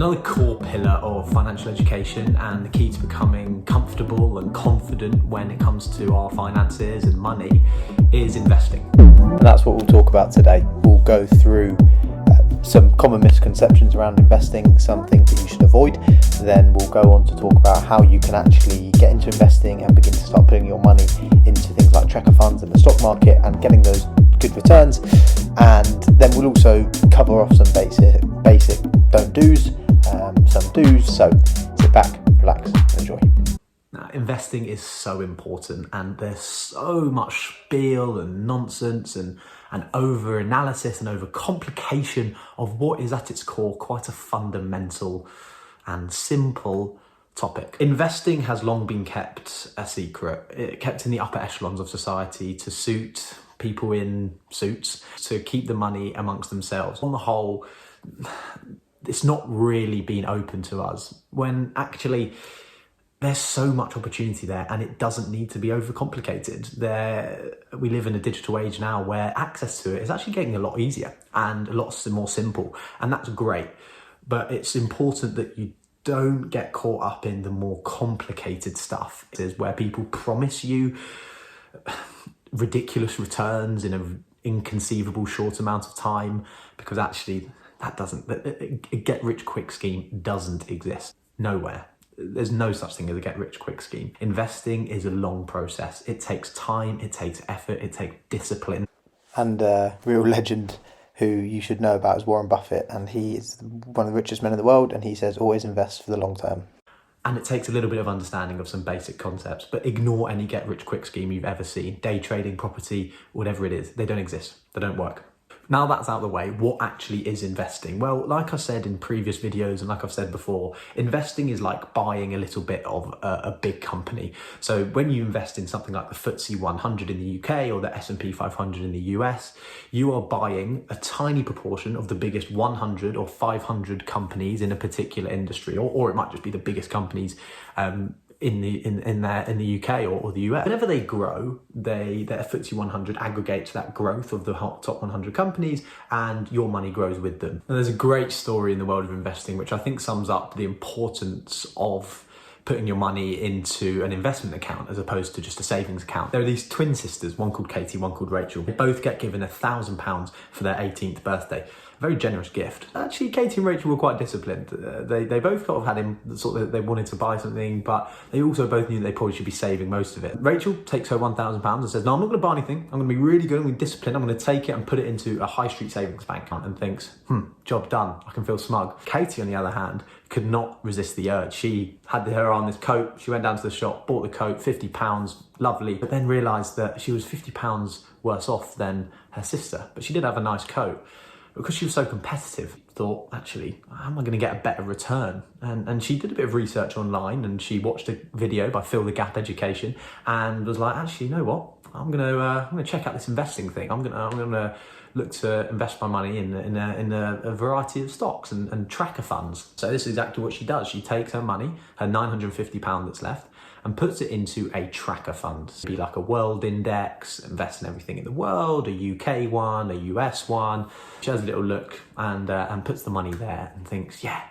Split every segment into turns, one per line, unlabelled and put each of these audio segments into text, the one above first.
Another core pillar of financial education and the key to becoming comfortable and confident when it comes to our finances and money is investing.
And that's what we'll talk about today. We'll go through some common misconceptions around investing, some things that you should avoid. Then we'll go on to talk about how you can actually get into investing and begin to start putting your money into things like tracker funds and the stock market and getting those good returns. And then we'll also cover off some basic don't do's, some do's. So sit back, relax, enjoy.
Now, investing is so important, and there's so much spiel and nonsense and over analysis and over complication of what is at its core quite a fundamental and simple topic. Investing has long been kept a secret, kept in the upper echelons of society to suit people in suits, to keep the money amongst themselves. On the whole, it's not really been open to us, when actually there's so much opportunity there and it doesn't need to be overcomplicated. We live in a digital age now where access to it is actually getting a lot easier and a lot more simple, and that's great. But it's important that you don't get caught up in the more complicated stuff. It is where people promise you ridiculous returns in an inconceivable short amount of time, because actually a get-rich-quick scheme doesn't exist. Nowhere. There's no such thing as a get-rich-quick scheme. Investing is a long process. It takes time, it takes effort, it takes discipline.
And a real legend who you should know about is Warren Buffett, and he is one of the richest men in the world, and he says always invest for the long term.
And it takes a little bit of understanding of some basic concepts, but ignore any get-rich-quick scheme you've ever seen. Day trading, property, whatever it is, they don't exist. They don't work. Now that's out of the way, what actually is investing? Well, like I said in previous videos and like I've said before, investing is like buying a little bit of a big company. So when you invest in something like the FTSE 100 in the UK or the S&P 500 in the US, you are buying a tiny proportion of the biggest 100 or 500 companies in a particular industry, or it might just be the biggest companies in the UK or the US. Whenever they grow, their FTSE 100 aggregates that growth of the top 100 companies, and your money grows with them. And there's a great story in the world of investing which I think sums up the importance of putting your money into an investment account as opposed to just a savings account. There are these twin sisters, one called Katie, one called Rachel. They both get given £1,000 for their 18th birthday. A very generous gift. Actually, Katie and Rachel were quite disciplined. They both sort of had him sort of, they wanted to buy something, but they also both knew they probably should be saving most of it. Rachel takes her £1,000 and says, no, I'm not going to buy anything. I'm going to be really good. I'm going to be disciplined. I'm going to take it and put it into a high street savings bank account, and thinks, job done. I can feel smug. Katie, on the other hand, could not resist the urge. She had her on this coat. She went down to the shop, bought the coat, £50, lovely, but then realised that she was £50 worse off than her sister. But she did have a nice coat. Because she was so competitive, thought, actually, how am I going to get a better return? And she did a bit of research online, and she watched a video by Fill the Gap Education and was like, actually, you know what? I'm going to check out this investing thing. I'm going to look to invest my money in a variety of stocks and tracker funds. So this is exactly what she does. She takes her money, her £950 that's left, and puts it into a tracker fund. It'd be like a world index, invest in everything in the world, a UK one, a US one. She has a little look and puts the money there and thinks, yeah,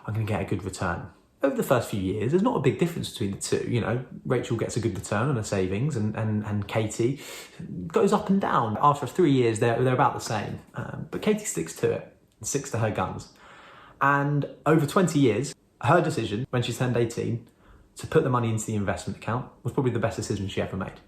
I'm going to get a good return. Over the first few years, there's not a big difference between the two. You know, Rachel gets a good return on her savings, and Katie goes up and down. After 3 years, they're about the same. But Katie sticks to it, and sticks to her guns. And over 20 years, her decision, when she turned 18, to put the money into the investment account was probably the best decision she ever made.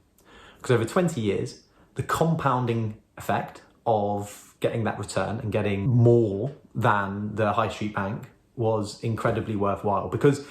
Because over 20 years, the compounding effect of getting that return and getting more than the high street bank was incredibly worthwhile. Because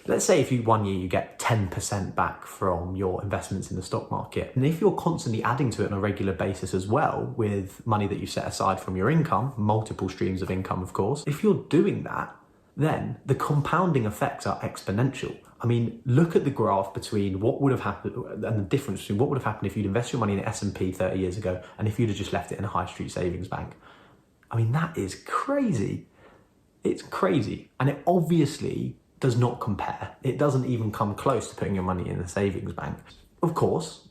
let's say if one year you get 10% back from your investments in the stock market, and if you're constantly adding to it on a regular basis as well with money that you set aside from your income, multiple streams of income of course, if you're doing that, then the compounding effects are exponential. I mean, look at the graph between what would have happened and the difference between what would have happened if you'd invested your money in the S&P 30 years ago and if you'd have just left it in a high street savings bank. I mean, that is crazy. It's crazy. And it obviously does not compare. It doesn't even come close to putting your money in a savings bank. Of course,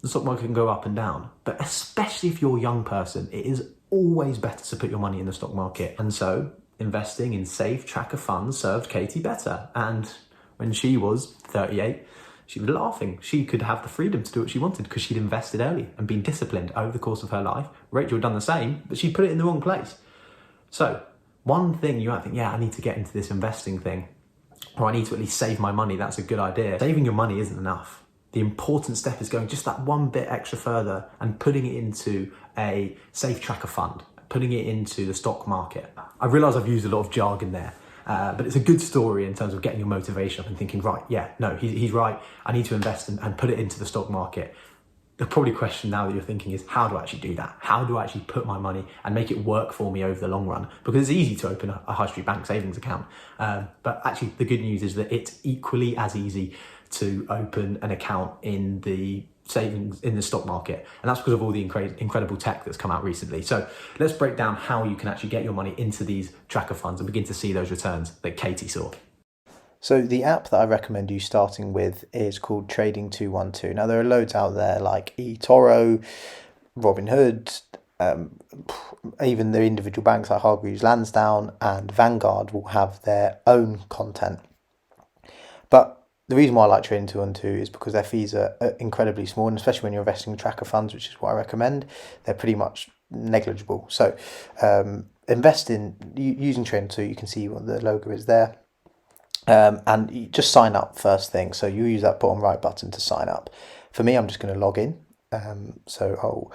the stock market can go up and down, but especially if you're a young person, it is always better to put your money in the stock market. And so investing in safe tracker funds served Katie better. And when she was 38, she was laughing. She could have the freedom to do what she wanted because she'd invested early and been disciplined over the course of her life. Rachel had done the same, but she put it in the wrong place. So one thing you might think, yeah, I need to get into this investing thing, or I need to at least save my money. That's a good idea. Saving your money isn't enough. The important step is going just that one bit extra further and putting it into a safe tracker fund, putting it into the stock market. I realise I've used a lot of jargon there, but it's a good story in terms of getting your motivation up and thinking, right, yeah, no, he's right. I need to invest and put it into the stock market. The probably question now that you're thinking is, how do I actually do that? How do I actually put my money and make it work for me over the long run? Because it's easy to open a high street bank savings account. But actually the good news is that it's equally as easy to open an account in the savings in the stock market. And that's because of all the incredible tech that's come out recently. So let's break down how you can actually get your money into these tracker funds and begin to see those returns that Katie saw.
So the app that I recommend you starting with is called Trading 212. Now there are loads out there like eToro, Robinhood, even the individual banks like Hargreaves Lansdown and Vanguard will have their own content. But the reason why I like Trading 212 is because their fees are incredibly small, and especially when you're investing in tracker funds, which is what I recommend, they're pretty much negligible. So invest in using Trading 212, you can see what the logo is there. And you just sign up first thing. So you use that bottom right button to sign up. For me, I'm just going to log in. So I'll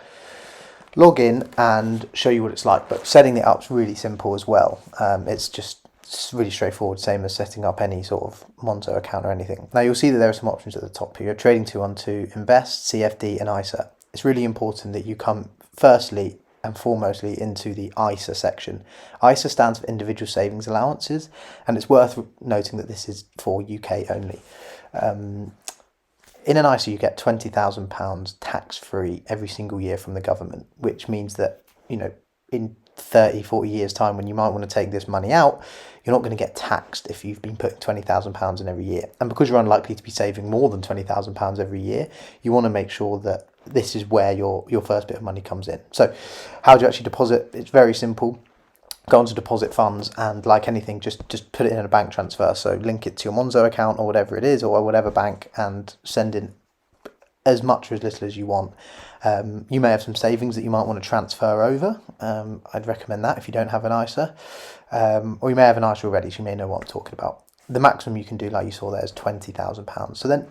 log in and show you what it's like. But setting it up is really simple as well. It's really straightforward, same as setting up any sort of Monzo account or anything. Now you'll see that there are some options at the top here. Trading 212, Invest, CFD and ISA. It's really important that you come firstly and foremostly into the ISA section. ISA stands for Individual Savings Allowances, and it's worth noting that this is for UK only. In an ISA, you get £20,000 tax-free every single year from the government, which means that, in 30, 40 years' time, when you might want to take this money out, you're not going to get taxed if you've been putting £20,000 in every year. And because you're unlikely to be saving more than £20,000 every year, you want to make sure that this is where your first bit of money comes in. So how do you actually deposit? It's very simple. Go onto deposit funds and, like anything, just put it in a bank transfer. So link it to your Monzo account or whatever it is, or whatever bank, and send in as much or as little as you want. You may have some savings that you might want to transfer over. I'd recommend that if you don't have an ISA. Or you may have an ISA already, so you may know what I'm talking about. The maximum you can do, like you saw there, is £20,000. So then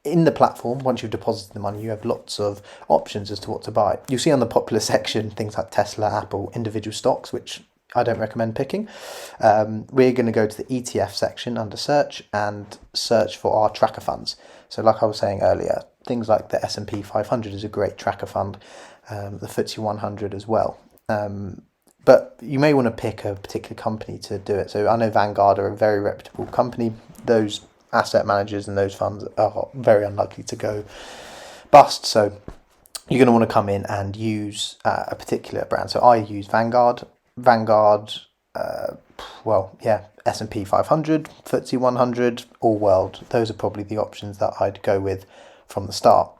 in the platform, once you've deposited the money, you have lots of options as to what to buy. You'll see on the popular section things like Tesla, Apple, individual stocks, which I don't recommend picking. We're going to go to the ETF section under search and search for our tracker funds. So like I was saying earlier, things like the S&P 500 is a great tracker fund, the FTSE 100 as well. But you may want to pick a particular company to do it. So I know Vanguard are a very reputable company. Those asset managers and those funds are very unlikely to go bust. So you're going to want to come in and use a particular brand. So I use Vanguard, S&P 500, FTSE 100, All World. Those are probably the options that I'd go with from the start.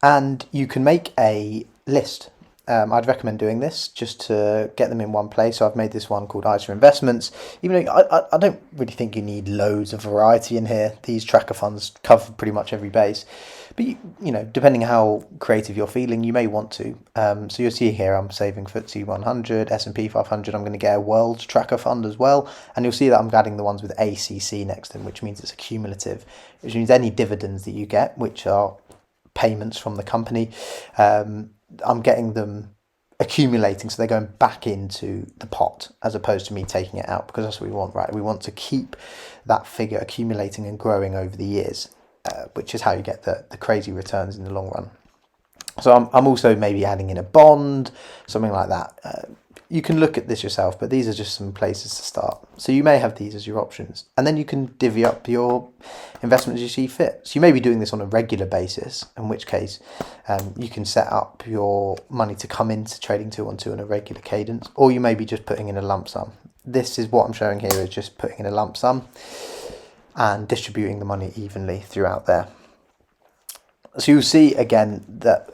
And you can make a list. I'd recommend doing this just to get them in one place. So I've made this one called ISA Investments. Even though I don't really think you need loads of variety in here. These tracker funds cover pretty much every base. But, depending how creative you're feeling, you may want to. So you'll see here I'm saving FTSE 100, S&P 500. I'm going to get a world tracker fund as well. And you'll see that I'm adding the ones with ACC next to them, which means it's accumulative, which means any dividends that you get, which are payments from the company, I'm getting them accumulating, so they're going back into the pot as opposed to me taking it out, because that's what we want, right? We want to keep that figure accumulating and growing over the years, which is how you get the crazy returns in the long run. So I'm also maybe adding in a bond, something like that. You can look at this yourself, but these are just some places to start. So you may have these as your options, and then you can divvy up your investments as you see fit. So you may be doing this on a regular basis, in which case you can set up your money to come into Trading 212 on a regular cadence, or you may be just putting in a lump sum. This is what I'm showing here, is just putting in a lump sum and distributing the money evenly throughout there. So you'll see again that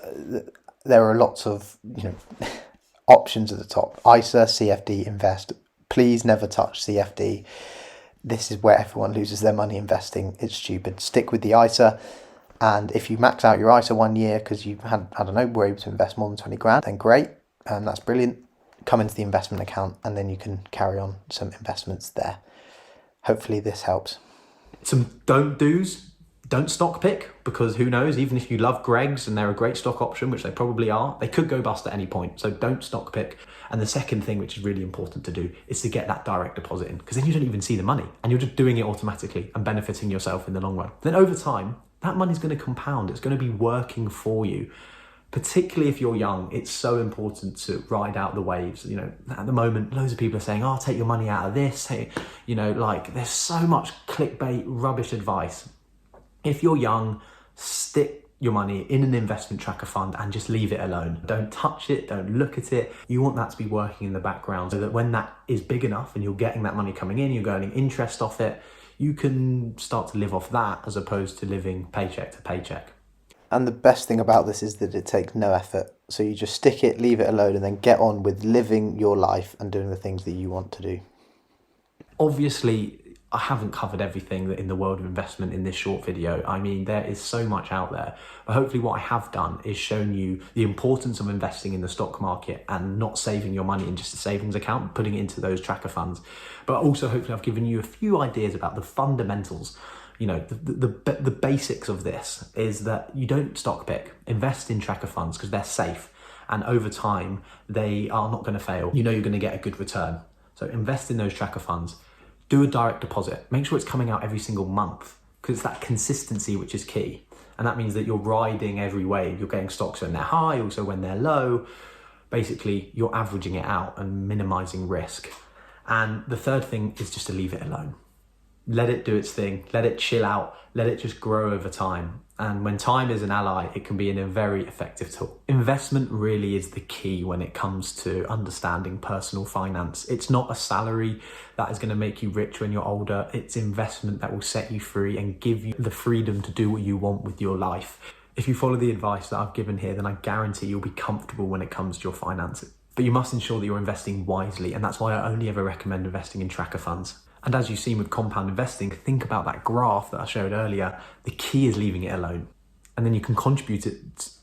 there are lots of, options at the top: ISA, CFD, Invest. Please never touch CFD. This is where everyone loses their money investing. It's stupid. Stick with the ISA. And if you max out your ISA 1 year because you had, I don't know, were able to invest more than 20 grand, then great. That's brilliant. Come into the investment account and then you can carry on some investments there. Hopefully this helps.
Some don't do's. Don't stock pick, because who knows, even if you love Greggs and they're a great stock option, which they probably are, they could go bust at any point. So don't stock pick. And the second thing, which is really important to do, is to get that direct deposit in, because then you don't even see the money and you're just doing it automatically and benefiting yourself in the long run. Then over time, that money's going to compound. It's going to be working for you. Particularly if you're young, it's so important to ride out the waves. You know, at the moment, loads of people are saying, oh, take your money out of this. Hey, you know, like there's so much clickbait, rubbish advice. If you're young, stick your money in an investment tracker fund and just leave it alone. Don't touch it, don't look at it. You want that to be working in the background so that when that is big enough and you're getting that money coming in, you're earning interest off it, you can start to live off that as opposed to living paycheck to paycheck.
And the best thing about this is that it takes no effort. So you just stick it, leave it alone, and then get on with living your life and doing the things that you want to do.
Obviously, I haven't covered everything that in the world of investment in this short video. I mean, there is so much out there. But hopefully what I have done is shown you the importance of investing in the stock market and not saving your money in just a savings account, putting it into those tracker funds. But also hopefully I've given you a few ideas about the fundamentals. You know, the basics of this is that you don't stock pick. Invest in tracker funds because they're safe. And over time, they are not going to fail. You know you're going to get a good return. So invest in those tracker funds. Do a direct deposit. Make sure it's coming out every single month, because it's that consistency which is key. And that means that you're riding every wave. You're getting stocks when they're high, also when they're low. Basically, you're averaging it out and minimizing risk. And the third thing is just to leave it alone. Let it do its thing. Let it chill out. Let it just grow over time. And when time is an ally, it can be a very effective tool. Investment really is the key when it comes to understanding personal finance. It's not a salary that is going to make you rich when you're older. It's investment that will set you free and give you the freedom to do what you want with your life. If you follow the advice that I've given here, then I guarantee you'll be comfortable when it comes to your finances. But you must ensure that you're investing wisely. And that's why I only ever recommend investing in tracker funds. And as you've seen with compound investing, think about that graph that I showed earlier. The key is leaving it alone. And then you can contribute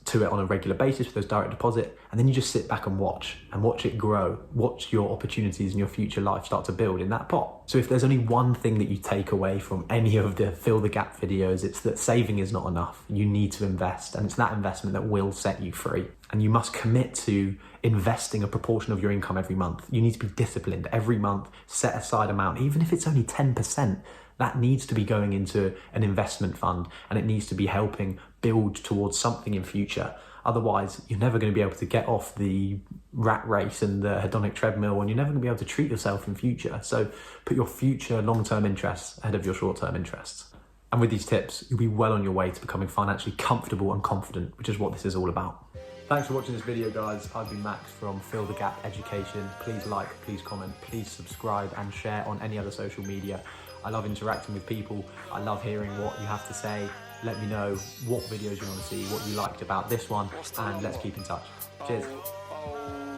to it on a regular basis with those direct deposit. And then you just sit back and watch it grow. Watch your opportunities in your future life start to build in that pot. So if there's only one thing that you take away from any of the Fill the Gap videos, it's that saving is not enough. You need to invest, and it's that investment that will set you free. And you must commit to investing a proportion of your income every month. You need to be disciplined every month, set aside amount, even if it's only 10%, that needs to be going into an investment fund, and it needs to be helping build towards something in future. Otherwise, you're never going to be able to get off the rat race and the hedonic treadmill, and you're never going to be able to treat yourself in future. So put your future long-term interests ahead of your short-term interests. And with these tips, you'll be well on your way to becoming financially comfortable and confident, which is what this is all about. Thanks for watching this video, guys. I've been Max from Fill the Gap Education. Please like, please comment, please subscribe and share on any other social media. I love interacting with people. I love hearing what you have to say. Let me know what videos you want to see, what you liked about this one, and let's keep in touch. Cheers.